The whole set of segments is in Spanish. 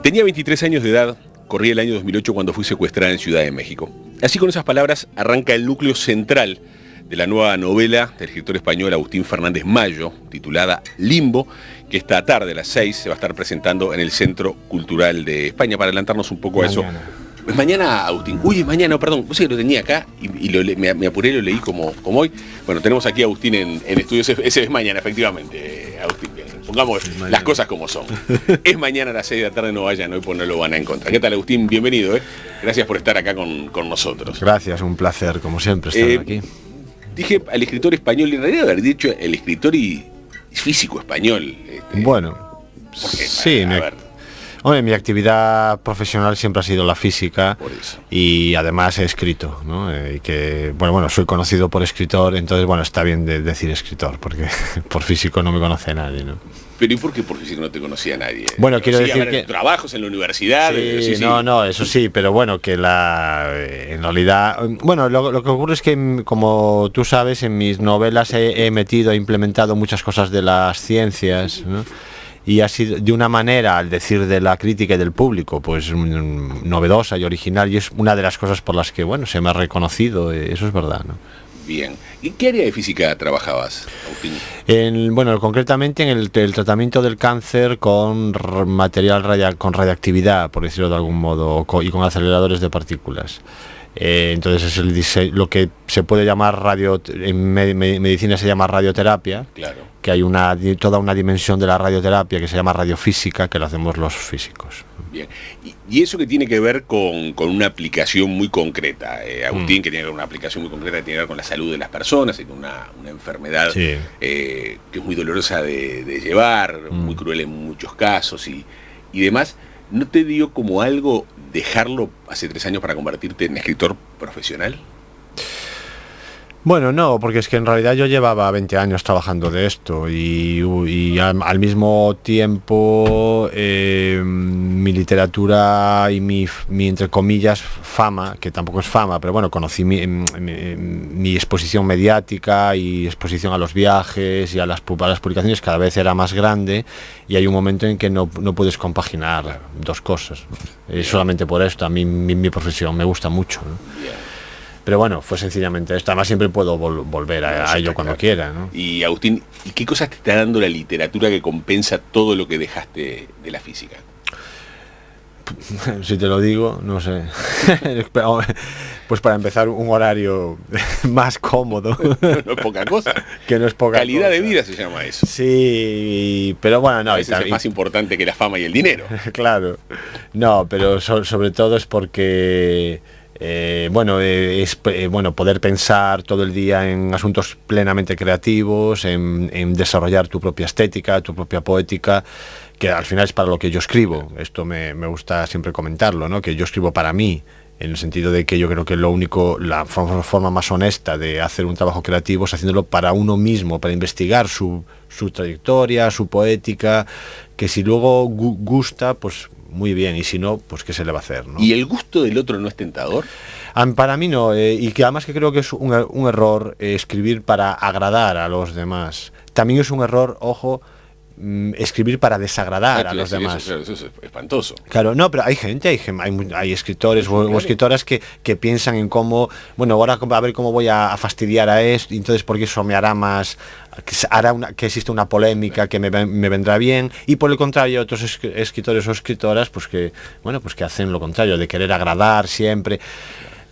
Tenía 23 años de edad, corría el año 2008 cuando fui secuestrada en Ciudad de México. Así, con esas palabras arranca el núcleo central de la nueva novela del escritor español Agustín Fernández Mayo, titulada Limbo, que esta tarde a las 6 se va a estar presentando en el Centro Cultural de España. Para adelantarnos un poco a eso. ¿Es mañana, Agustín? Uy, es mañana, perdón. Vos sabés que lo tenía acá y me apuré, lo leí como hoy. Bueno, tenemos aquí a Agustín en estudios. Ese es mañana, efectivamente, Agustín. Pongamos las cosas como son. Es mañana a las 6 de la tarde, no vayan hoy, pues no lo van a encontrar. ¿Qué tal, Agustín? Bienvenido. Gracias por estar acá con nosotros. Gracias, un placer, como siempre, estar aquí. Dije al escritor español, y en realidad haber dicho el escritor y físico español. Bueno, sí, hombre, mi actividad profesional siempre ha sido la física y además he escrito, ¿no? Y que, bueno, soy conocido por escritor, entonces, bueno, está bien decir escritor, porque por físico no me conoce nadie, ¿no? Pero ¿y por qué por físico no te conocía nadie? Bueno, quiero decir que... Trabajos en la universidad... Sí, no, eso sí, pero bueno, que en realidad... Bueno, lo que ocurre es que, como tú sabes, en mis novelas he implementado muchas cosas de las ciencias, ¿no? Y ha sido de una manera, al decir de la crítica y del público, pues novedosa y original, y es una de las cosas por las que, bueno, se me ha reconocido, eso es verdad, ¿no? Bien. ¿Y qué área de física trabajabas, Agustín? Bueno, concretamente en el tratamiento del cáncer con material con radiactividad, por decirlo de algún modo, y con aceleradores de partículas. Entonces es el diseño, lo que se puede llamar en medicina se llama radioterapia. Claro. Que hay toda una dimensión de la radioterapia que se llama radiofísica, que lo hacemos los físicos. Bien. Y eso que tiene que ver con una aplicación muy concreta, Agustín, que tiene que ver con una aplicación muy concreta, que tiene que ver con la salud de las personas, una enfermedad que es muy dolorosa de llevar, muy cruel en muchos casos y demás. ¿No te dio como algo dejarlo hace 3 años para convertirte en escritor profesional? Bueno, no, porque es que en realidad yo llevaba 20 años trabajando de esto y al mismo tiempo mi literatura y mi entre comillas fama, que tampoco es fama, pero bueno, conocí mi exposición mediática y exposición a los viajes y a las publicaciones cada vez era más grande, y hay un momento en que no puedes compaginar dos cosas, ¿no? Solamente por esto, a mí mi profesión me gusta mucho, ¿no? Pero bueno, fue sencillamente esto. Además siempre puedo volver a ello cuando quiera, ¿no? Y Agustín, ¿y qué cosas te está dando la literatura que compensa todo lo que dejaste de la física? Si te lo digo, no sé. Pues para empezar, un horario más cómodo. No es poca cosa. Que no es poca calidad cosa. De vida se llama eso. Sí, pero bueno, no. A veces es más importante que la fama y el dinero. Claro. No, pero sobre todo es porque... poder pensar todo el día en asuntos plenamente creativos, en desarrollar tu propia estética, tu propia poética, que al final es para lo que yo escribo. Esto me gusta siempre comentarlo, ¿no? Que yo escribo para mí, en el sentido de que yo creo que la forma más honesta de hacer un trabajo creativo es haciéndolo para uno mismo, para investigar su trayectoria, su poética, que si luego gusta, pues muy bien, y si no, pues qué se le va a hacer, ¿no? ¿Y el gusto del otro no es tentador? Para mí no, y que además que creo que es un error escribir para agradar a los demás. También es un error, ojo, escribir para desagradar a los demás. Eso es espantoso. Claro, no, pero hay escritores o escritoras que piensan en cómo, bueno, ahora a ver cómo voy a fastidiar a esto, y entonces porque eso me hará más, que existe una polémica que me vendrá bien, y por el contrario otros escritores o escritoras pues que hacen lo contrario, de querer agradar siempre.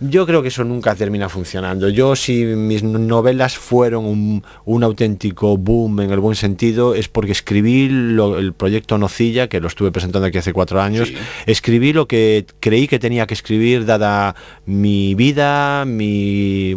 Yo creo que eso nunca termina funcionando. Si mis novelas fueron un auténtico boom en el buen sentido, es porque escribí el proyecto Nocilla, que lo estuve presentando aquí hace 4 años, escribí lo que creí que tenía que escribir, dada mi vida, mi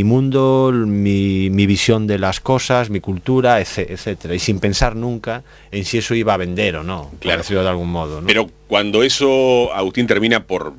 mundo, mi visión de las cosas, mi cultura, etcétera, y sin pensar nunca en si eso iba a vender o no, claro, por decirlo de algún modo, ¿no? Pero cuando eso, Agustín, termina por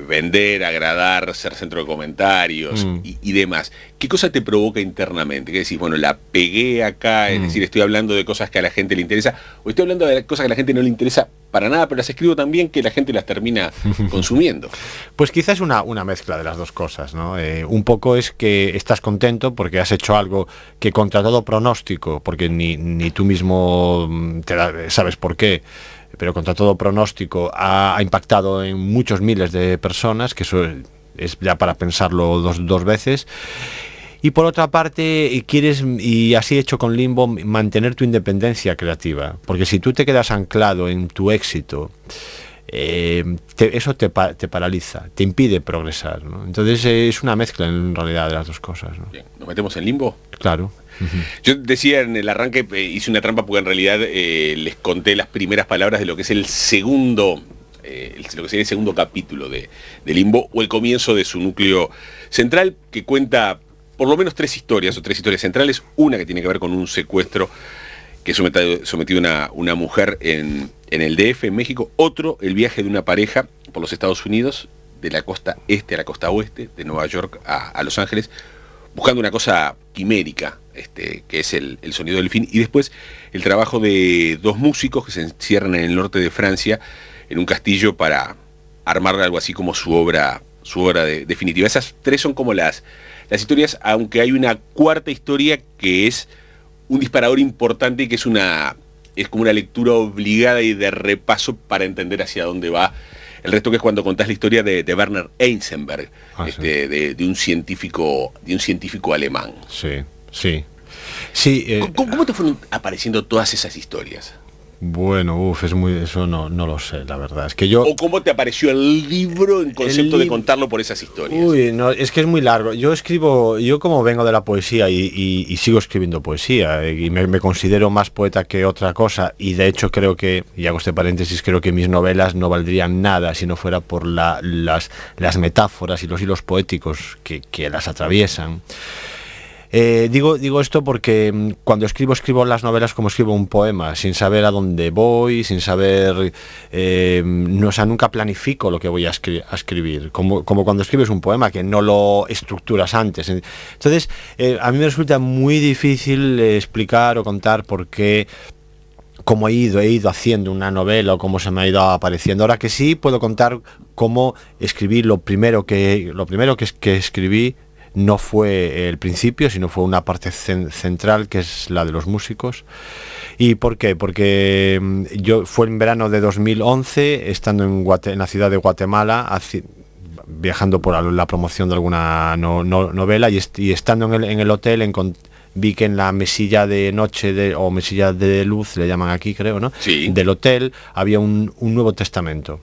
vender, agradar, ser centro de comentarios y demás, ¿qué cosa te provoca internamente? ¿Qué decís? Bueno, la pegué acá, es decir, estoy hablando de cosas que a la gente le interesa, o estoy hablando de cosas que a la gente no le interesa para nada, pero las escribo también que la gente las termina consumiendo. Pues quizás una mezcla de las dos cosas, ¿no? Un poco es que estás contento porque has hecho algo que contra todo pronóstico, porque ni tú mismo sabes por qué, pero contra todo pronóstico ha impactado en muchos miles de personas, que eso es ya para pensarlo dos veces. Y por otra parte, quieres, y así he hecho con Limbo, mantener tu independencia creativa, porque si tú te quedas anclado en tu éxito, eso te paraliza, te impide progresar, ¿no? Entonces es una mezcla en realidad de las dos cosas, ¿no? Bien, ¿nos metemos en Limbo? Claro. Yo decía en el arranque, hice una trampa porque en realidad les conté las primeras palabras de lo que es el segundo, lo que sería el segundo capítulo de Limbo, o el comienzo de su núcleo central, que cuenta por lo menos tres historias centrales. Una que tiene que ver con un secuestro que sometió una mujer en el DF, en México. Otro, el viaje de una pareja por los Estados Unidos, de la costa este a la costa oeste, de Nueva York a Los Ángeles, buscando una cosa quimérica, que es el sonido del fin. Y después el trabajo de dos músicos que se encierran en el norte de Francia, en un castillo, para armar algo así como su obra definitiva. Esas tres son como las historias, aunque hay una cuarta historia que es un disparador importante y que es como una lectura obligada y de repaso para entender hacia dónde va el resto, que es cuando contás la historia de Werner Heisenberg, sí. de un científico alemán. Sí. ¿Cómo te fueron apareciendo todas esas historias? Bueno, eso no lo sé, la verdad. Es que yo... ¿O cómo te apareció el libro en concepto de contarlo por esas historias? No, es que es muy largo. Yo como vengo de la poesía y sigo escribiendo poesía, y me considero más poeta que otra cosa, y de hecho creo que, y hago este paréntesis, creo que mis novelas no valdrían nada si no fuera por las metáforas y los hilos poéticos que las atraviesan. Digo esto porque cuando escribo las novelas como escribo un poema, sin saber a dónde voy, sin saber, nunca planifico lo que voy a escribir, como cuando escribes un poema, que no lo estructuras antes. Entonces, a mí me resulta muy difícil explicar o contar por qué, cómo he ido haciendo una novela o cómo se me ha ido apareciendo. Ahora que sí puedo contar cómo escribí lo primero que escribí. No fue el principio, sino fue una parte central, que es la de los músicos. ¿Y por qué? Porque fue en verano de 2011, estando en la ciudad de Guatemala, viajando por la promoción de alguna novela, y estando en el hotel, vi que en la mesilla de noche, o mesilla de luz, le llaman aquí, creo, ¿no? Sí. Del hotel, había un Nuevo Testamento.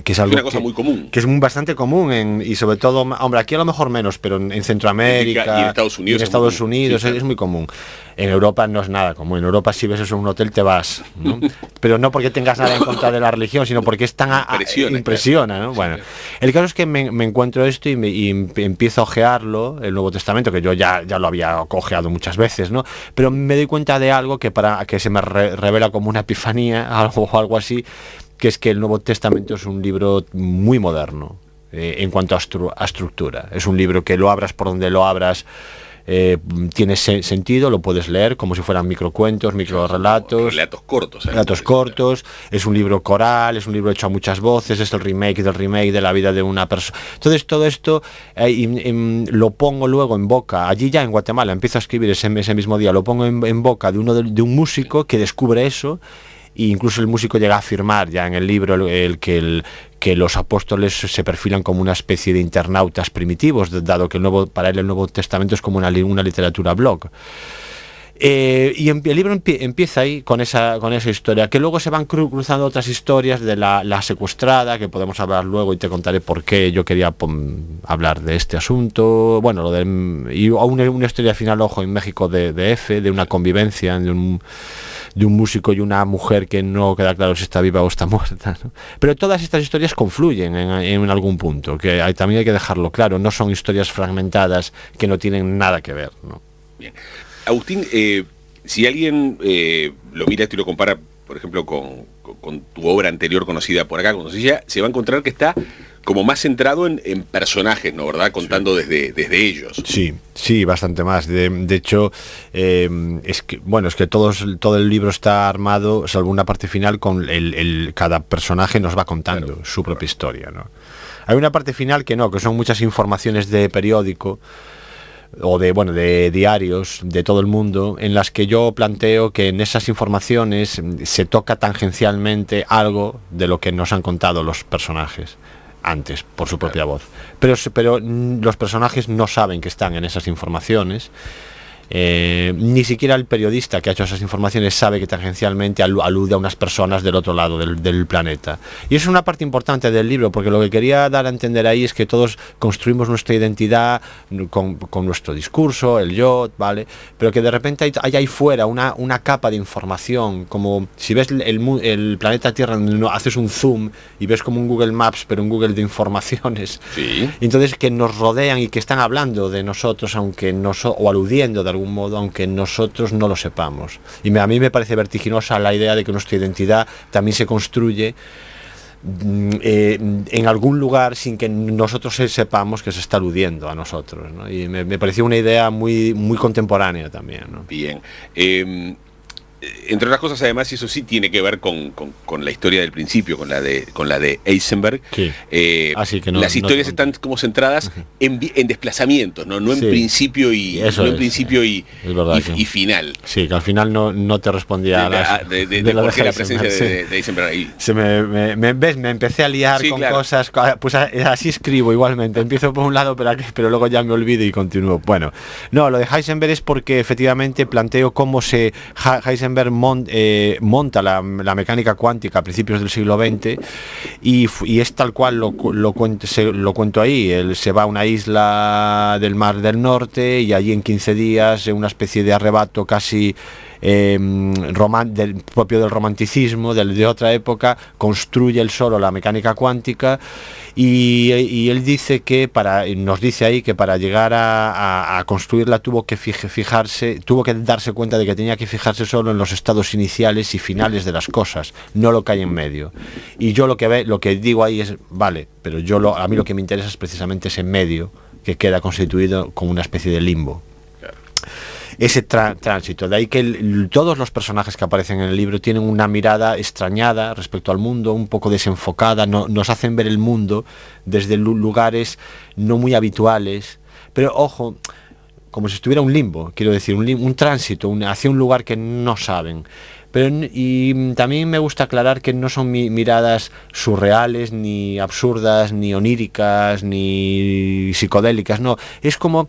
Que es algo una cosa muy común. Que es bastante común, y sobre todo, hombre, aquí a lo mejor menos, pero en Centroamérica y en Estados Unidos, es muy común. En Europa no es nada común. En Europa, si ves eso en un hotel, te vas, ¿no? Pero no porque tengas nada en contra de la religión, sino porque es tan impresiona, ¿no? Bueno, el caso es que me encuentro esto y empiezo a ojearlo, el Nuevo Testamento, que yo ya lo había ojeado muchas veces, ¿no? Pero me doy cuenta de algo que se me revela como una epifanía, algo así, que es que el Nuevo Testamento es un libro muy moderno en cuanto a estructura. Es un libro que lo abras por donde lo abras, tiene sentido, lo puedes leer como si fueran microcuentos, microrelatos. Relatos cortos. Relatos cortos, es un libro coral, es un libro hecho a muchas voces, es el remake de la vida de una persona. Entonces todo esto lo pongo luego en boca, allí ya en Guatemala, empiezo a escribir ese mismo día, lo pongo en boca de un músico que descubre eso. E incluso el músico llega a afirmar ya en el libro que los apóstoles se perfilan como una especie de internautas primitivos, dado que para él el Nuevo Testamento es como una literatura blog. Y el libro empieza ahí con esa historia, que luego se van cruzando otras historias de la secuestrada, que podemos hablar luego, y te contaré por qué yo quería hablar de este asunto. Bueno, y una historia final, ojo, en México de una convivencia de un músico y una mujer que no queda claro si está viva o está muerta, ¿no? Pero todas estas historias confluyen en algún punto, que también hay que dejarlo claro, no son historias fragmentadas que no tienen nada que ver, ¿no? Bien. Agustín, si alguien lo mira esto y lo compara, por ejemplo, con tu obra anterior conocida por acá, se va a encontrar que está como más centrado en personajes, ¿no? ¿Verdad? Contando desde ellos. Sí, bastante más. De hecho, es que todo el libro está armado, salvo una parte final, con cada personaje nos va contando su propia historia, ¿no? Hay una parte final que son muchas informaciones de periódico, o de diarios de todo el mundo, en las que yo planteo que en esas informaciones se toca tangencialmente algo de lo que nos han contado los personajes antes por su propia voz, pero los personajes no saben que están en esas informaciones. Ni siquiera el periodista que ha hecho esas informaciones sabe que tangencialmente alude a unas personas del otro lado del planeta, y es una parte importante del libro, porque lo que quería dar a entender ahí es que todos construimos nuestra identidad con nuestro discurso, el yo, ¿vale? Pero que de repente hay ahí fuera una capa de información, como si ves el planeta Tierra, haces un zoom y ves como un Google Maps, pero un Google de informaciones, sí. Entonces que nos rodean y que están hablando de nosotros, o aludiendo de algún modo, aunque nosotros no lo sepamos. Y a mí me parece vertiginosa la idea de que nuestra identidad también se construye en algún lugar sin que nosotros sepamos que se está aludiendo a nosotros, ¿no? Y me pareció una idea muy, muy contemporánea también, ¿no? Bien. Entre otras cosas, además, eso sí tiene que ver con la historia del principio, con la de Heisenberg. Sí. Así que las historias están como centradas en desplazamientos, no en sí. principio y eso en principio y final. Sí, que al final no te respondía de por qué la presencia de Heisenberg ahí. Me empecé a liar con cosas, pues así escribo igualmente. Empiezo por un lado, pero luego ya me olvido y continúo. Bueno, no, lo de Heisenberg es porque efectivamente planteo cómo Heisenberg monta la mecánica cuántica a principios del siglo XX, y es tal cual lo cuento ahí. Él se va a una isla del Mar del Norte y allí en 15 días, en una especie de arrebato casi propio del romanticismo de otra época, construye él solo la mecánica cuántica, y él dice que nos dice ahí que para llegar a construirla tuvo que darse cuenta de que tenía que fijarse solo en los estados iniciales y finales de las cosas, no lo que hay en medio. Y yo lo que digo ahí es, vale, pero a mí lo que me interesa es precisamente ese medio que queda constituido como una especie de limbo. Ese tránsito, de ahí que todos los personajes que aparecen en el libro tienen una mirada extrañada respecto al mundo, un poco desenfocada, nos hacen ver el mundo desde lugares no muy habituales, pero ojo, como si estuviera un limbo, quiero decir, un tránsito hacia un lugar que no saben. Y también me gusta aclarar que no son miradas surreales, ni absurdas, ni oníricas, ni psicodélicas, no, es como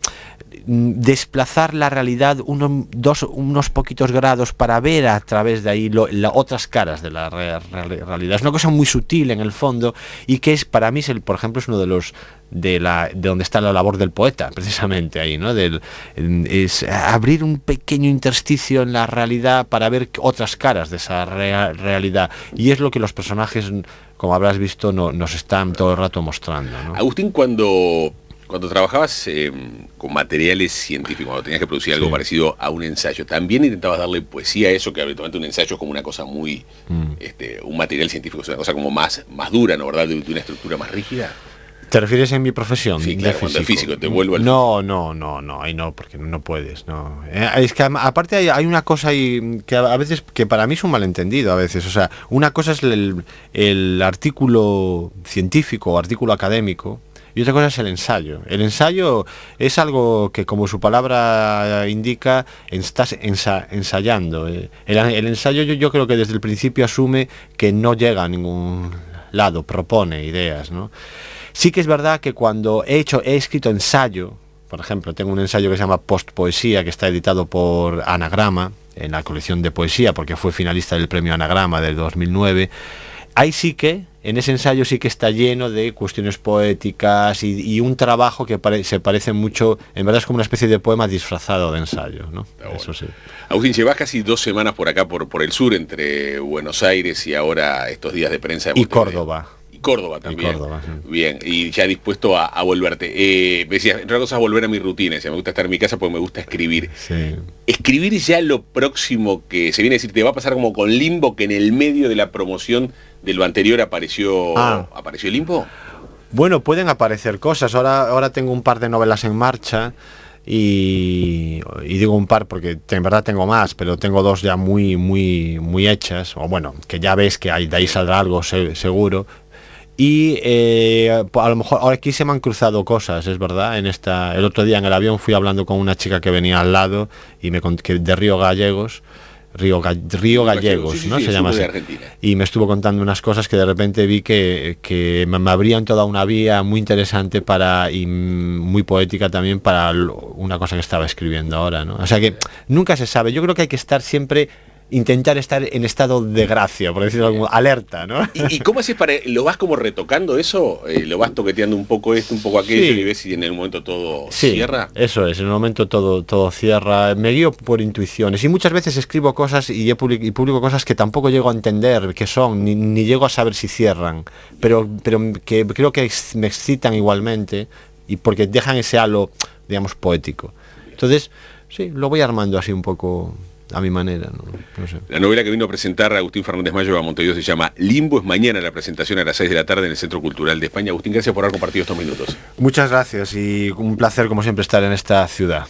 desplazar la realidad unos poquitos grados para ver a través de ahí otras caras de la realidad. Es una cosa muy sutil en el fondo, y que para mí por ejemplo es uno de los de donde está la labor del poeta, precisamente ahí, ¿no? Es abrir un pequeño intersticio en la realidad para ver otras caras de esa realidad, y es lo que los personajes, como habrás visto, nos están todo el rato mostrando, ¿no? Agustín, cuando trabajabas con materiales científicos, cuando tenías que producir algo parecido a un ensayo, ¿también intentabas darle poesía a eso, que habitualmente un ensayo es como una cosa muy, un material científico es una cosa como más dura, ¿no? ¿Verdad? De una estructura más rígida? ¿Te refieres en mi profesión? Sí, claro, cuando el físico te vuelvo al No, ahí no, porque no puedes, no. Es que aparte hay una cosa ahí que a veces, que para mí es un malentendido a veces, o sea, una cosa es el artículo científico o artículo académico, y otra cosa es el ensayo. El ensayo es algo que, como su palabra indica, estás ensayando. El ensayo yo creo que desde el principio asume que no llega a ningún lado, propone ideas, ¿no? Sí que es verdad que cuando he escrito ensayo, por ejemplo, tengo un ensayo que se llama Postpoesía, que está editado por Anagrama, en la colección de poesía, porque fue finalista del premio Anagrama del 2009, ahí sí que, en ese ensayo sí que está lleno de cuestiones poéticas y un trabajo que se parece mucho, en verdad es como una especie de poema disfrazado de ensayo, ¿no? Bueno. Eso sí. Agustín, llevas casi 2 semanas por acá, por el sur, entre Buenos Aires y ahora estos días de prensa de Montevideo. Córdoba también. Córdoba, sí. Bien, y ya dispuesto a volverte. Me decías, otra cosa es volver a mi rutina. Me gusta estar en mi casa porque me gusta escribir. Sí. Escribir ya lo próximo que se viene a decir, te va a pasar como con Limbo, que en el medio de la promoción de lo anterior apareció Limbo. Bueno, pueden aparecer cosas. Ahora tengo un par de novelas en marcha. Y digo un par porque en verdad tengo más, pero tengo 2 ya muy hechas, o bueno, que ya ves que de ahí saldrá algo seguro. Y a lo mejor ahora aquí se me han cruzado cosas, es verdad. El otro día en el avión fui hablando con una chica que venía al lado y de Río Gallegos, Sí, ¿no? sí, Se llama así. Y me estuvo contando unas cosas que de repente vi que me abrían toda una vía muy interesante y muy poética también para una cosa que estaba escribiendo ahora, ¿no? O sea que nunca se sabe. Yo creo que hay que estar siempre, intentar estar en estado de gracia, por decirlo como alerta, ¿no? ¿Y cómo haces lo vas como retocando eso? ¿Lo vas toqueteando un poco esto, un poco aquello, Sí. y ves si en el momento todo Sí, cierra? eso es, en el momento todo cierra, me guío por intuiciones y muchas veces escribo cosas y publico cosas que tampoco llego a entender qué son, ni llego a saber si cierran, pero que creo que me excitan igualmente y porque dejan ese halo, digamos, poético. Entonces, sí, lo voy armando así un poco a mi manera, no sé. La novela que vino a presentar a Agustín Fernández Mayo a Montevideo se llama Limbo. Es mañana la presentación a las 6 de la tarde en el Centro Cultural de España. Agustín, gracias por haber compartido estos minutos. Muchas gracias y un placer como siempre estar en esta ciudad.